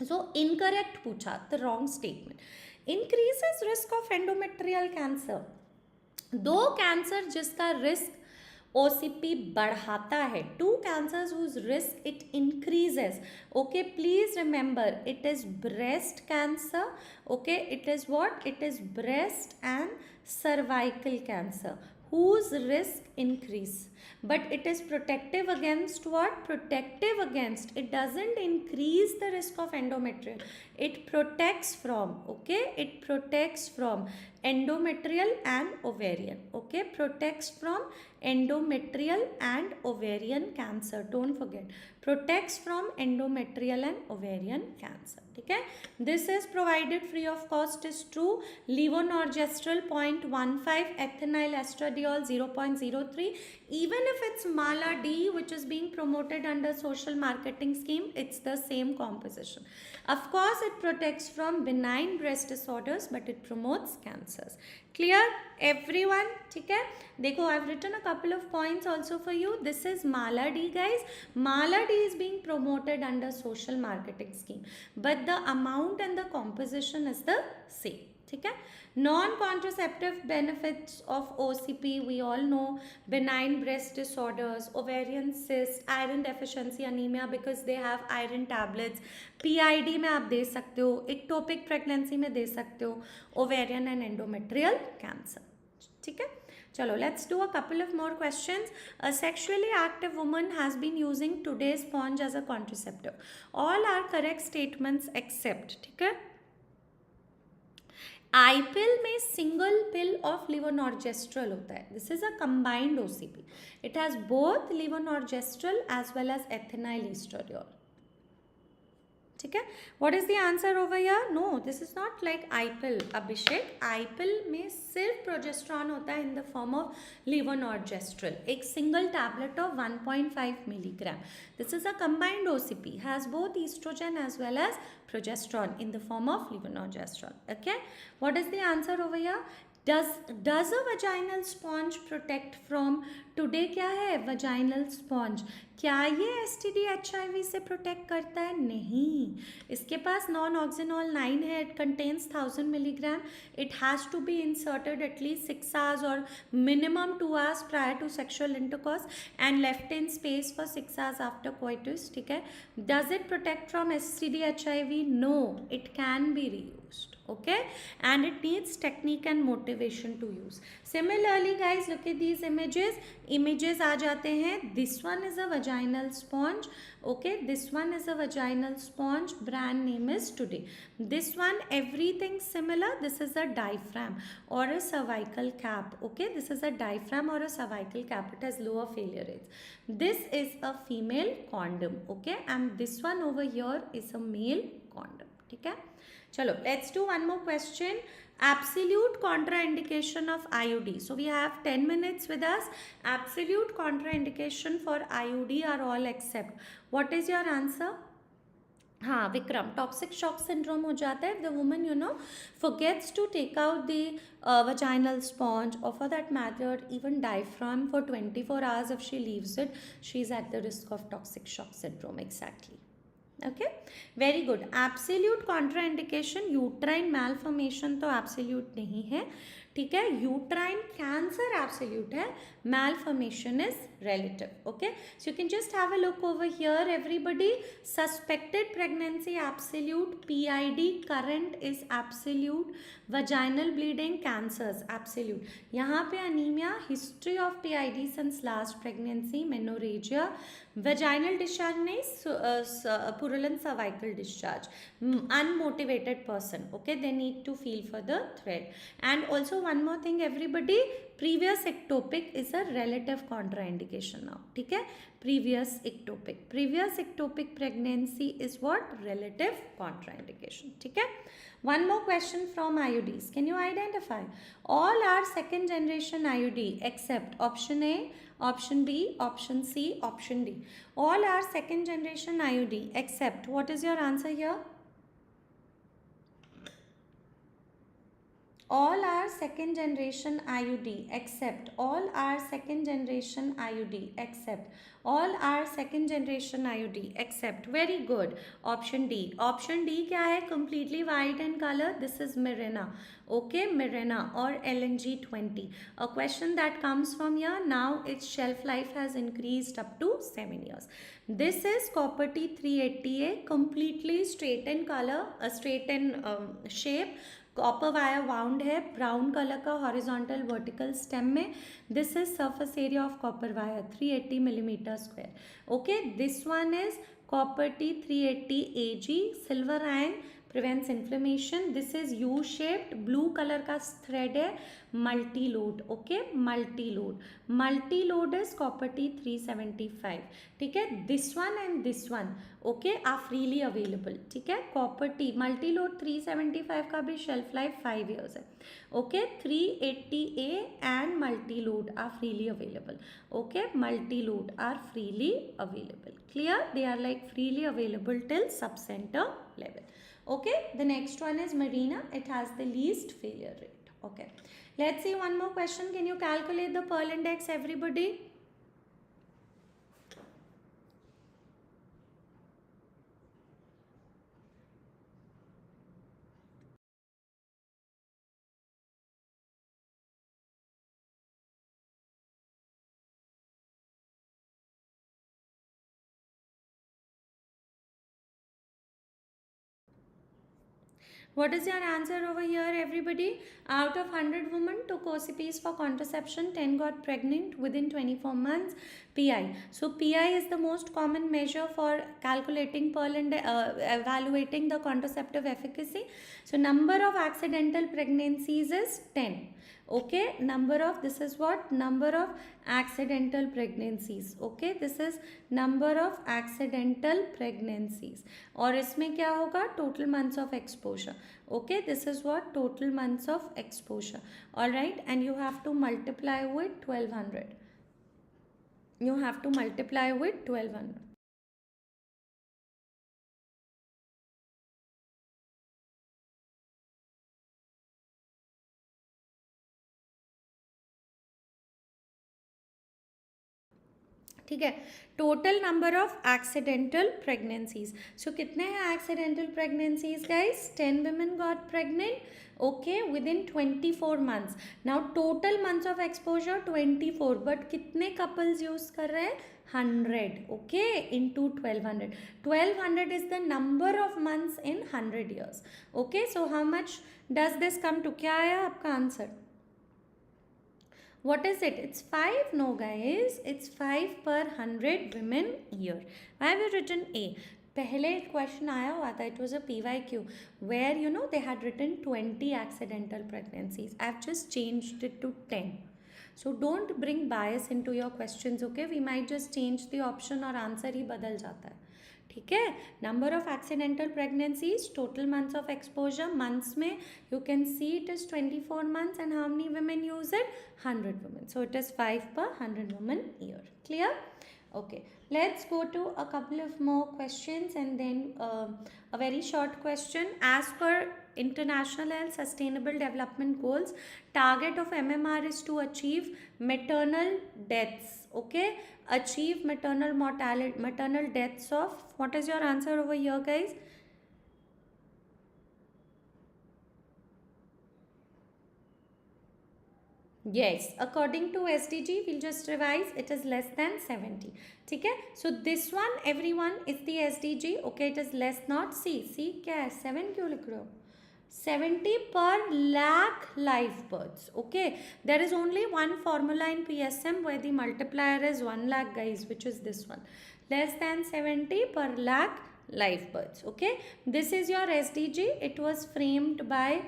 So incorrect pucha, the wrong statement. Increases risk of endometrial cancer. दो cancer जिसका risk OCP बढ़ाता है, two cancers whose risk it increases. Okay, please remember, it is breast cancer. Okay, it is what? It is breast and cervical cancer whose risk increase. But it is protective against what? Protective against. It doesn't increase the risk of endometrial. It protects from, okay? It protects from endometrial and ovarian. Okay, protects from endometrial and ovarian cancer. Don't forget, protects from endometrial and ovarian cancer. Okay, this is provided free of cost is true. Levonorgestrel 0.15, ethinyl estradiol 0.03. Even if it's Mala D, which is being promoted under social marketing scheme, it's the same composition. Of course, it protects from benign breast disorders, but it promotes cancers. Clear, everyone? Okay, देखो, I've written a couple of points also for you. This is Mala D, guys. Mala D is being promoted under social marketing scheme, but the amount and the composition is the same. ठीक है, non-contraceptive benefits of OCP we all know: benign breast disorders, ovarian cyst, iron deficiency anemia because they have iron tablets. PID में आप दे सकते हो, ectopic pregnancy में दे सकते हो, ovarian and endometrial cancer. ठीक है, चलो, let's do a couple of more questions. A sexually active woman has been using today's sponge as a contraceptive. All are correct statements except, ठीक है, आई पिल में single pill of levonorgestrel होता है. This is a combined OCP. It has both levonorgestrel as well as ethinyl estradiol. ठीक है, what is the answer over here? No, this is not like I pill, Abhishek. I pill में सिर्फ progesterone होता है in the form of levonorgestrel, एक single tablet of 1.5 milligram. This is a combined OCP, has both estrogen as well as progesterone in the form of levonorgestrel. Okay, what is the answer over here? Does a vaginal sponge protect from? Today क्या है? vaginal sponge. क्या ये STD HIV से protect करता है? नहीं. इसके पास non-oxinol 9 है. It contains 1000 milligram. It has to be inserted at least 6 hours or minimum 2 hours prior to sexual intercourse and left in space for 6 hours after coitus. ठीक है. Does it protect from STD HIV? No. It can be reused. Okay, and it needs technique and motivation to use. Similarly, guys, look at these images. Images आ जाते हैं. This one is a vaginal sponge. Okay, this one is a vaginal sponge. Brand name is Today. This one, everything similar. This is a diaphragm or a cervical cap. Okay, this is a diaphragm or a cervical cap. It has lower failure rates. This is a female condom. Okay, and this one over here is a male condom. ठीक है, Chalo, let's do one more question. Absolute contraindication of IUD. So we have 10 minutes with us. Absolute contraindication for IUD are all except. What is your answer? हाँ Vikram, toxic shock syndrome हो जाता है, the woman forgets to take out the vaginal sponge, or for that matter even diaphragm for 24 hours. If she leaves it, she is at the risk of toxic shock syndrome. Exactly. Okay, very good. Absolute contraindication, uterine malformation तो absolute नहीं है, ठीक है. Uterine cancer absolute है, malformation is relative. Okay, so you can just have a look over here everybody. Suspected pregnancy absolute, PID current is absolute, vaginal bleeding cancers absolute. यहाँ पे anemia, history of PID since last pregnancy, menorrhagia, vaginal discharge नहीं, purulent cervical discharge, unmotivated person. Okay, they need to feel for the thread. And also one more thing everybody, previous ectopic is a relative contraindication now. ठीक है, previous ectopic pregnancy is what? Relative contraindication. ठीक है. One more question from IUDs. Can you identify? All are second generation IUD except option A, option B, option C, option D. All are second generation IUD except, what is your answer here? All are second generation IUD except, all are second generation IUD except, all are second generation IUD except. Very good. Option D. Option D क्या है? Completely white in color. This is Mirena. Okay, Mirena or LNG20. A question that comes from here. Now its shelf life has increased up to 7 years. This is copper T380A, completely straight in color, straight in shape. Copper wire wound है, brown colour का horizontal vertical stem में. This is surface area of copper wire 380 millimetre square. Okay, this one is copper T380 AG, silver ion, prevents inflammation. This is U shaped, blue color का thread है, multi load. Okay, multi load is copper T375. ठीक है, this one and this one okay are freely available. ठीक है, copper T multi load 375 का भी shelf life 5 years है. Okay, 380A and multi load are freely available. Okay, multi load are freely available. Clear? They are like freely available till subcenter level. Okay, the next one is Marina. It has the least failure rate. Okay, let's see one more question. Can you calculate the Pearl index everybody? What is your answer over here everybody? Out of 100 women took OCPs for contraception, 10 got pregnant within 24 months. PI. So PI is the most common measure for calculating Pearl and evaluating the contraceptive efficacy. So number of accidental pregnancies is 10. Okay, number of, this is what? Number of accidental pregnancies. Okay, this is number of accidental pregnancies. और इसमें क्या होगा? Total months of exposure. Okay, this is what? Total months of exposure. Alright, and you have to multiply with 1200. You have to multiply with 1200. ठीक है, total number of accidental pregnancies. So कितने हैं accidental pregnancies guys? 10 women got pregnant. Okay, within 24 months. Now total months of exposure 24, but कितने couples use कर रहे हैं? 100. Okay, into 1200. 1200 is the number of months in 100 years. Okay, so how much does this come to? क्या आया आपका answer? What is it? It's 5? No guys, it's 5 per 100 women year. Why have you written A? पहले question आया हुआ था, it was a PYQ where they had written 20 accidental pregnancies. I've just changed it to 10. So don't bring bias into your questions, okay? We might just change the option और answer ही बदल जाता है, ठीक है? Number of accidental pregnancies, total months of exposure, months में you can see it is 24 months, and how many women use it? 100 women. So it is 5 per 100 women year. Clear? Okay, let's go to a couple of more questions, and then a very short question. As per International and Sustainable Development Goals, target of MMR is to achieve maternal deaths, okay? Achieve maternal mortality, maternal deaths of, what is your answer over here, guys? Yes, according to SDG, we'll just revise, it is less than 70. Okay, so this one, everyone, is the SDG. Okay, it is less, not C. C क्या है? 7 क्यों लिख रहे हो? 70 per lakh live births. Okay, there is only one formula in PSM where the multiplier is 1 lakh, guys, which is this one. Less than 70 per lakh live births. Okay, this is your SDG. It was framed by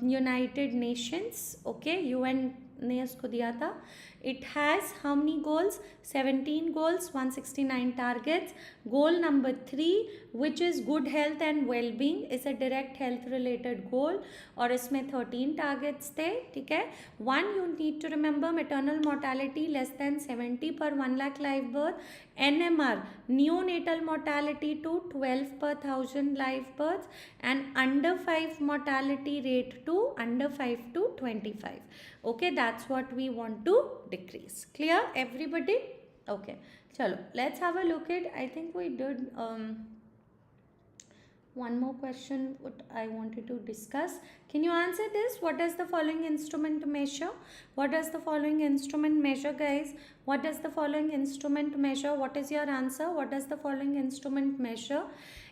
United Nations. Okay, UN ने इसको दिया था. It has how many goals? 17 goals, 169 targets. Goal number 3, which is good health and well-being, is a direct health related goal, और इसमें 13 targets थे, ठीक है? One, you need to remember maternal mortality less than 70 per 1 lakh live birth. NMR, neonatal mortality to 12 per 1000 live births, and under 5 mortality rate to under 5 to 25. Okay, that's what we want to decrease. Clear, everybody? Okay, chalo, let's have a look at, I think we did one more question what I wanted to discuss. Can you answer this? What does the following instrument measure? What does the following instrument measure, guys? What does the following instrument measure? What is your answer? What does the following instrument measure?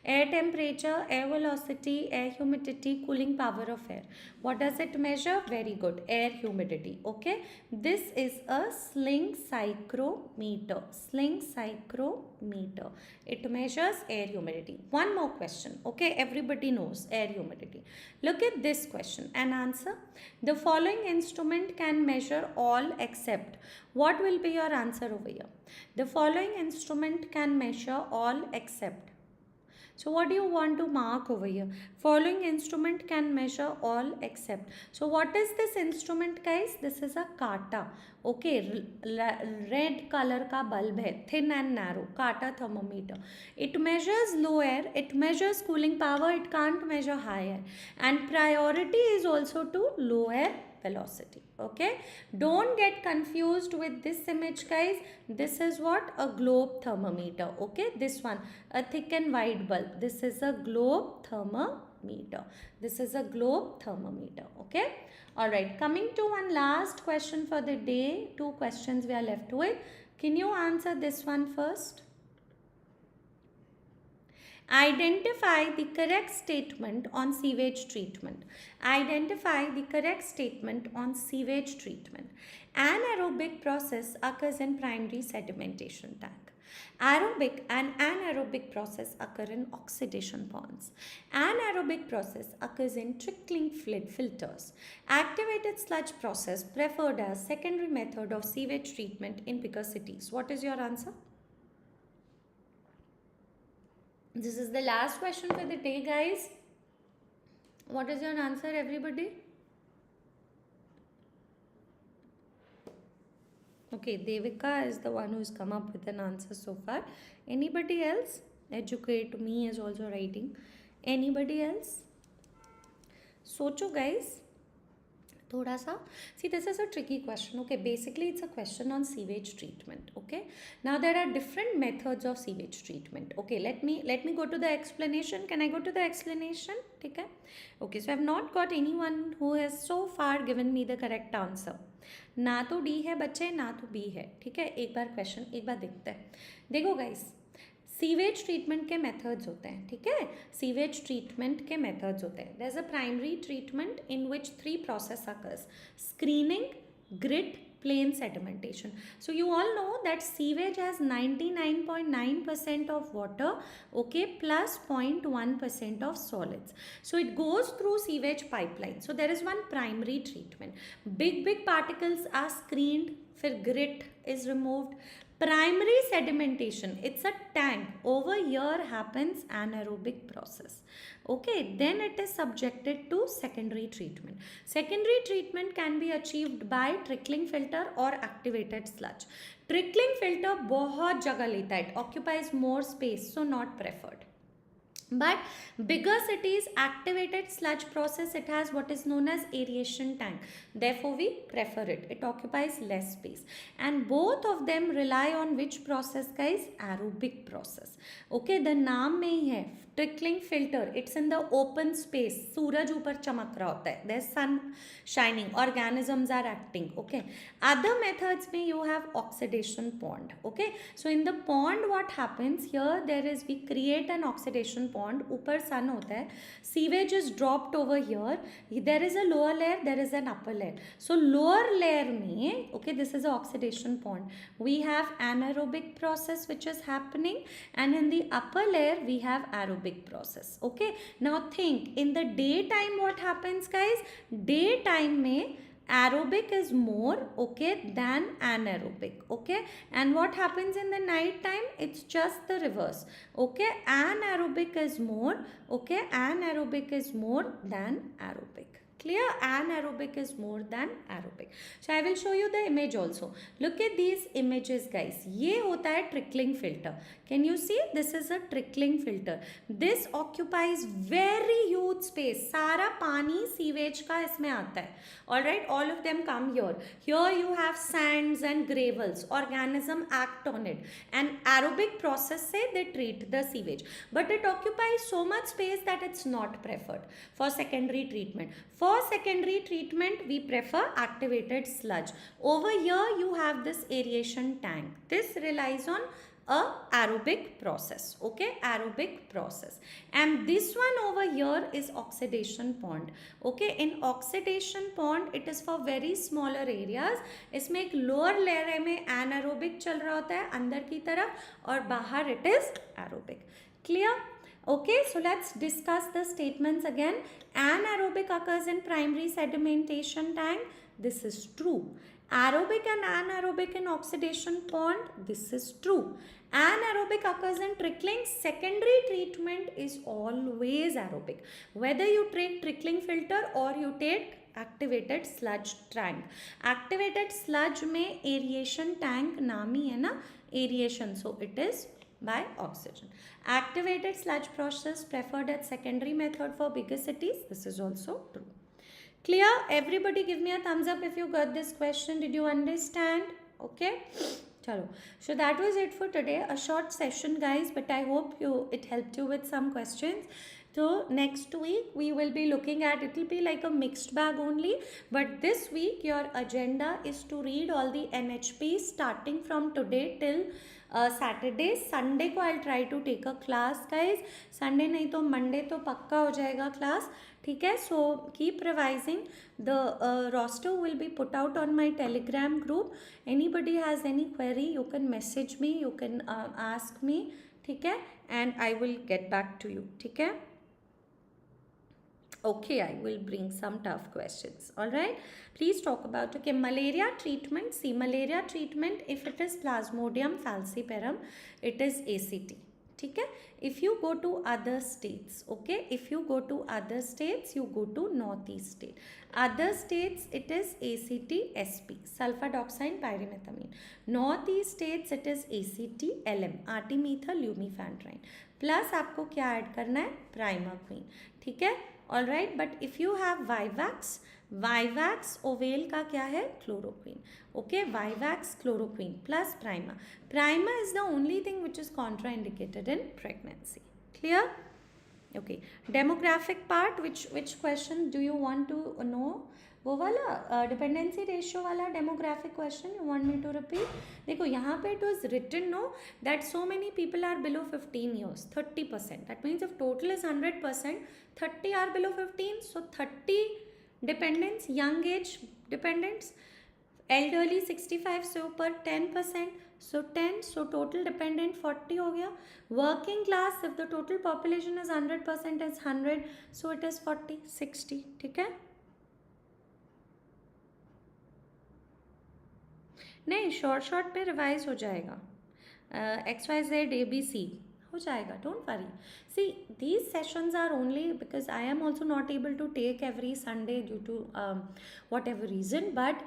Air temperature, air velocity, air humidity, cooling power of air. What does it measure? Very good, air humidity. Okay, this is a sling psychrometer. Sling psychrometer. It measures air humidity. One more question. Okay, everybody knows air humidity. Look at this question and answer. The following instrument can measure all except. What will be your answer over here? The following instrument can measure all except. So what do you want to mark over here? Following instrument can measure all except. So what is this instrument, guys? This is a kata. Okay, red color ka bulb hai, thin and narrow, kata thermometer. It measures low air, it measures cooling power, it can't measure high air. And priority is also to low air velocity. Okay, don't get confused with this image, guys. This is what? A globe thermometer. Okay, this one, a thick and wide bulb. This is a globe thermometer. This is a globe thermometer. Okay, all right, coming to one last question for the day. 2 questions we are left with. Can you answer this one first? Identify the correct statement on sewage treatment. Identify the correct statement on sewage treatment. Anaerobic process occurs in primary sedimentation tank. Aerobic and anaerobic process occur in oxidation ponds. Anaerobic process occurs in trickling fluid filters. Activated sludge process preferred as secondary method of sewage treatment in bigger cities. What is your answer? This is the last question for the day, guys. What is your answer, everybody? Okay, Devika is the one who's come up with an answer so far. Anybody else? Educate me is also writing. Anybody else? Socho, guys. थोड़ा सा, see, this is a tricky question. Okay, basically it's a question on sewage treatment. Okay, now there are different methods of sewage treatment. Okay, let me go to the explanation. Can I go to the explanation? Okay, okay, so I have not got anyone who has so far given me the correct answer. ना तो D है बच्चे, ना तो B है. ठीक है, एक बार क्वेश्चन एक बार देखते हैं. देखो गाइस, सीवेज ट्रीटमेंट के मेथड्स होते हैं. ठीक है, सीवेज ट्रीटमेंट के मेथड्स होते हैं. There is a primary treatment in which 3 process occurs: screening, grit plain sedimentation. So you all know that sewage has 99.9% of water, okay, plus 0.1% of solids. So it goes through sewage pipeline. So there is one primary treatment. Big particles are screened, फिर grit is removed. Primary sedimentation, it's a tank. Over here happens anaerobic process. Okay, then it is subjected to secondary treatment. Secondary treatment can be achieved by trickling filter or activated sludge. Trickling filter बहुत जगह लेता है, it occupies more space, so not preferred. But bigger cities, activated sludge process, it has what is known as aeration tank. Therefore, we prefer it. It occupies less space. And both of them rely on which process, guys? Aerobic process. Okay, the naam mein hi hai. Trickling filter, it's in the open space. Suraj upar chamak raha hota hai. There's sun shining. Organisms are acting. Okay. Other methods mein you have oxidation pond. Okay. So in the pond, what happens here? We create an oxidation pond. Upar sun hota hai. Sewage is dropped over here. There is a lower layer. There is an upper layer. So lower layer mein, okay, this is an oxidation pond. We have anaerobic process which is happening, and in the upper layer we have aerobic process. Okay, now think, in the daytime what happens, guys? Daytime mein aerobic is more, okay, than anaerobic. Okay, and what happens in the night time? It's just the reverse. Okay, anaerobic is more, okay, anaerobic is more than aerobic. Clear? Anaerobic is more than aerobic. So I will show you the image also. Look at these images, guys. ये होता है trickling filter. Can you see? This is a trickling filter. This occupies very huge space. सारा पानी sewage का इसमें आता है. Alright, all of them come here. Here you have sands and gravels. Organism act on it. And aerobic process से they treat the sewage. But it occupies so much space that it's not preferred for secondary treatment. For secondary treatment, we prefer activated sludge. Over here, you have this aeration tank. This relies on a aerobic process. Okay, aerobic process. And this one over here is oxidation pond. Okay, in oxidation pond, it is for very smaller areas. इसमें एक lower layer में anaerobic चल रहा होता है अंदर की तरफ, और बाहर it is aerobic. Clear? Okay, so let's discuss the statements again. Anaerobic occurs in primary sedimentation tank. This is true. Aerobic and anaerobic in oxidation pond. This is true. Anaerobic occurs in trickling. Secondary treatment is always aerobic. Whether you take trickling filter or you take activated sludge tank. Activated sludge में aeration tank नाम ही है ना, aeration. So it is by oxygen. Activated sludge process preferred as secondary method for bigger cities. This is also true. Clear? Everybody give me a thumbs up if you got this question. Did you understand? Okay. Chalo. So that was it for today. A short session, guys, but I hope it helped you with some questions. So next week we will be looking at, it will be like a mixed bag only, but this week your agenda is to read all the NHPs starting from today till Saturday. Sunday को I'll try to take a class, guys. Sunday नहीं तो Monday तो पक्का हो जाएगा class. ठीक है? So keep revising. The roster will be put out on my Telegram group. Anybody has any query, you can message me, you can ask me. ठीक है? And I will get back to you. ठीक है? Okay, I will bring some tough questions. All right. Please talk about, okay, malaria treatment. See, malaria treatment, if it is Plasmodium falciparum, it is ACT. Okay. If you go to other states, okay, if you go to other states, you go to northeast state. Other states, it is ACT SP, sulfadoxine pyrimethamine. Northeast states, it is ACT LM, artemethyl lumefantrine. Plus आपको क्या add करना है? Primer. ठीक है? Alright, but if you have Vivax, Oval का क्या है? Chloroquine. Okay, Vivax, chloroquine plus Prima. Prima is the only thing which is contraindicated in pregnancy. Clear? Okay. Demographic part, which question do you want to know? वो वाला dependency ratio वाला demographic question you want me to repeat? देखो यहाँ पे it was written no that so many people are below 15 years, 30%. That means if total is 100%, 30 are below 15. So 30 dependents, young age dependents, elderly 65 से ऊपर 10%, so 10, so total dependent 40 हो गया. Working class, if the total population is 100% is 100, so it is 40, 60. ठीक है? नहीं, short पे revise हो जाएगा. XYZ ABC हो जाएगा, don't worry. See, these sessions are only because I am also not able to take every Sunday due to whatever reason, but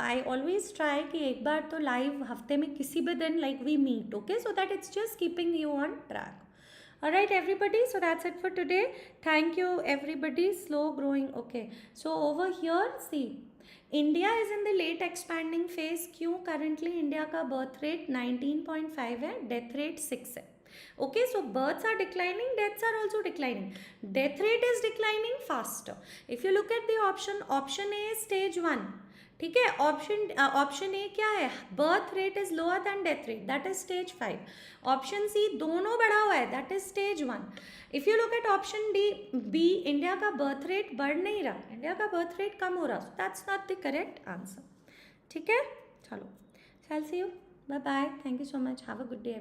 I always try कि एक बार तो live हफ्ते में किसी भी दिन like we meet, okay, so that it's just keeping you on track. Alright everybody, so that's it for today. Thank you everybody. Slow growing. Okay, so over here see, India is in the late expanding phase. क्यों? Currently India का birth rate 19.5 है, death rate 6 है. Okay, so births are declining, deaths are also declining. Death rate is declining faster. If you look at the option A stage 1. ठीक है, option A क्या है? Birth rate is lower than death rate, that is stage 5. Option C दोनों बढ़ा हुआ है, that is stage 1. If you look at option B, India का birth rate बढ़ नहीं रहा, इंडिया का बर्थ रेट कम हो रहा. So that's not the correct answer. ठीक है, चलो, I will see you. Bye bye. Thank you so much. Have a good day.